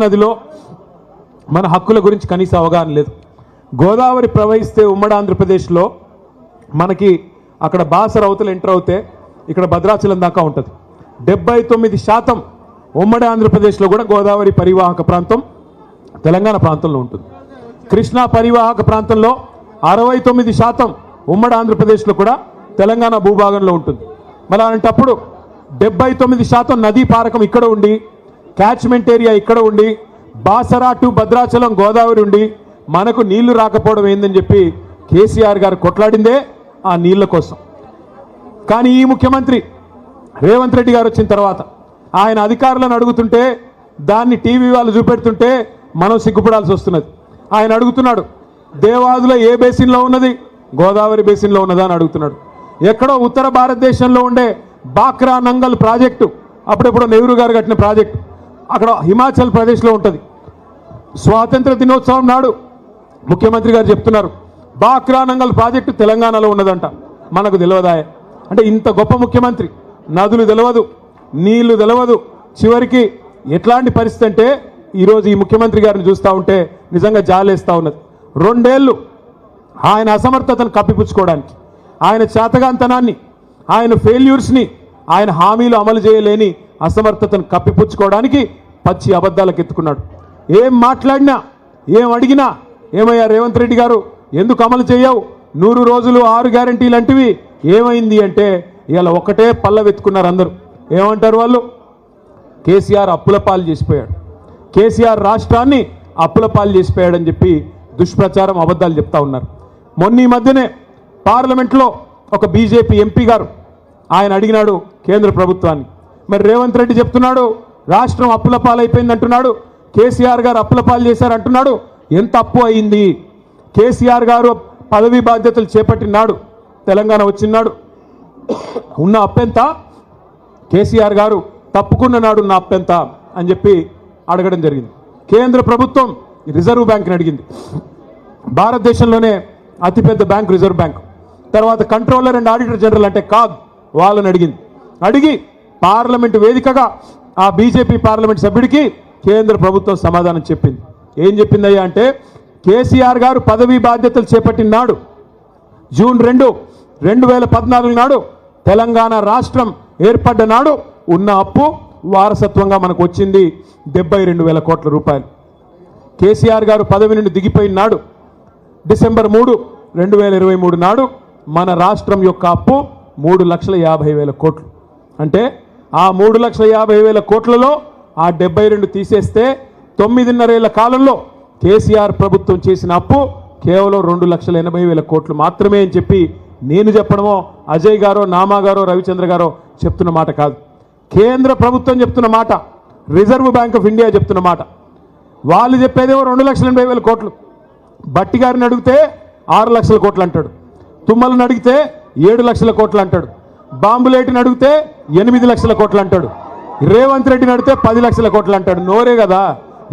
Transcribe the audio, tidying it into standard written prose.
నదిలో మన హక్కుల గురించి కనీస అవగాహన లేదు. గోదావరి ప్రవహిస్తే ఉమ్మడి ఆంధ్రప్రదేశ్లో మనకి అక్కడ బాసర అవతల ఎంటర్ అవుతే ఇక్కడ భద్రాచలం దాకా ఉంటుంది. 79% ఉమ్మడి ఆంధ్రప్రదేశ్లో కూడా గోదావరి పరివాహక ప్రాంతం తెలంగాణ ప్రాంతంలో ఉంటుంది. కృష్ణా పరివాహక ప్రాంతంలో 69% ఉమ్మడి ఆంధ్రప్రదేశ్లో కూడా తెలంగాణ భూభాగంలో ఉంటుంది. మరి అలాంటప్పుడు 79% నదీ పారకం ఇక్కడ ఉండి, క్యాచ్మెంట్ ఏరియా ఇక్కడ ఉండి, బాసరా టు భద్రాచలం గోదావరి ఉండి మనకు నీళ్లు రాకపోవడం ఏందని చెప్పి కేసీఆర్ గారు కొట్లాడిందే ఆ నీళ్ల కోసం. కానీ ఈ ముఖ్యమంత్రి రేవంత్ రెడ్డి గారు వచ్చిన తర్వాత ఆయన అధికారులను అడుగుతుంటే దాన్ని టీవీ వాళ్ళు చూపెడుతుంటే మనం సిగ్గుపడాల్సి వస్తున్నది. ఆయన అడుగుతున్నాడు, దేవాదుల ఏ బేసిన్లో ఉన్నది? గోదావరి బేసిన్లో ఉన్నదా అని అడుగుతున్నాడు. ఎక్కడో ఉత్తర భారతదేశంలో ఉండే బాక్రా నంగల్ ప్రాజెక్టు, అప్పుడెప్పుడో నెహ్రూ గారు కట్టిన ప్రాజెక్టు, అక్కడ హిమాచల్ ప్రదేశ్లో ఉంటుంది. స్వాతంత్ర దినోత్సవం నాడు ముఖ్యమంత్రి గారు చెప్తున్నారు బాక్రా నంగల్ ప్రాజెక్టు తెలంగాణలో ఉన్నదంట. మనకు తెలియదా? అంటే ఇంత గొప్ప ముఖ్యమంత్రి, నదులు తెలియదు, నీళ్లు తెలియదు, చివరికి ఎట్లాంటి పరిస్థితి అంటే ఈరోజు ఈ ముఖ్యమంత్రి గారిని చూస్తూ ఉంటే నిజంగా జాలేస్తూ ఉన్నది. 2 ఏళ్ళు ఆయన అసమర్థతను కప్పిపుచ్చుకోవడానికి, ఆయన చేతగాంతనాన్ని, ఆయన ఫెయిల్యూర్స్ని, ఆయన హామీలు అమలు చేయలేని అసమర్థతను కప్పిపుచ్చుకోవడానికి పచ్చి అబద్ధాలకు ఎత్తుకున్నాడు. ఏం మాట్లాడినా, ఏం అడిగినా, ఏమయ్యా రేవంత్ రెడ్డి గారు ఎందుకు అమలు చేయవు? 100 రోజులు 6 గ్యారంటీలు అంటివి ఏమైంది అంటే ఇలా ఒకటే పల్లవెత్తుకున్నారు అందరూ. ఏమంటారు వాళ్ళు? కేసీఆర్ అప్పుల పాలు చేసిపోయాడు, కేసీఆర్ రాష్ట్రాన్ని అప్పుల పాలు చేసిపోయాడని చెప్పి దుష్ప్రచారం, అబద్ధాలు చెప్తా ఉన్నారు. మొన్న ఈ మధ్యనే పార్లమెంట్లో ఒక బీజేపీ ఎంపీ గారు ఆయన అడిగినాడు కేంద్ర ప్రభుత్వాన్ని. మరి రేవంత్ రెడ్డి చెప్తున్నాడు రాష్ట్రం అప్పుల పాలైపోయింది అంటున్నాడు, కేసీఆర్ గారు అప్పుల పాలు చేశారు అంటున్నాడు. ఎంత అప్పు అయింది? కేసీఆర్ గారు పదవీ బాధ్యతలు చేపట్టినాడు, తెలంగాణ వచ్చినాడు, ఉన్న అప్పెంత? కేసీఆర్ గారు తప్పుకున్న నాడు ఉన్న అప్పెంత అని చెప్పి అడగడం జరిగింది. కేంద్ర ప్రభుత్వం రిజర్వ్ బ్యాంక్ని అడిగింది. భారతదేశంలోనే అతిపెద్ద బ్యాంక్ రిజర్వ్ బ్యాంక్. తర్వాత కంట్రోలర్ అండ్ ఆడిటర్ జనరల్ అంటే కాగ్ వాళ్ళని అడిగింది. అడిగి పార్లమెంటు వేదికగా ఆ బీజేపీ పార్లమెంట్ సభ్యుడికి కేంద్ర ప్రభుత్వం సమాధానం చెప్పింది. ఏం చెప్పిందయ్యా అంటే, కేసీఆర్ గారు పదవీ బాధ్యతలు చేపట్టిన నాడు జూన్ 2, 2014 నాడు తెలంగాణ రాష్ట్రం ఏర్పడ్డ నాడు ఉన్న అప్పు వారసత్వంగా మనకు వచ్చింది 72,000 కోట్ల రూపాయలు. కేసీఆర్ గారు పదవి నుండి దిగిపోయిన నాడు డిసెంబర్ 3, 2023 నాడు మన రాష్ట్రం యొక్క అప్పు 3,50,000 కోట్లు. అంటే ఆ 3,50,000 కోట్లలో ఆ 72 తీసేస్తే 9.5 ఏళ్ల కాలంలో కేసీఆర్ ప్రభుత్వం చేసిన అప్పు కేవలం 2,80,000 కోట్లు మాత్రమే అని చెప్పి నేను చెప్పడమో, అజయ్ గారో, నామా గారో, రవిచంద్ర గారో చెప్తున్న మాట కాదు. కేంద్ర ప్రభుత్వం చెప్తున్న మాట, రిజర్వ్ బ్యాంక్ ఆఫ్ ఇండియా చెప్తున్న మాట. వాళ్ళు చెప్పేదేమో 2,80,000 కోట్లు. బట్టి గారిని అడిగితే 6 లక్షల కోట్లు అంటాడు, తుమ్మలను అడిగితే 7 లక్షల కోట్లు అంటాడు, బాంబులేటిని అడిగితే 8 లక్షల కోట్లు అంటాడు, రేవంత్ రెడ్డిని అడిగితే 10 లక్షల కోట్లు అంటాడు. నోరే కదా.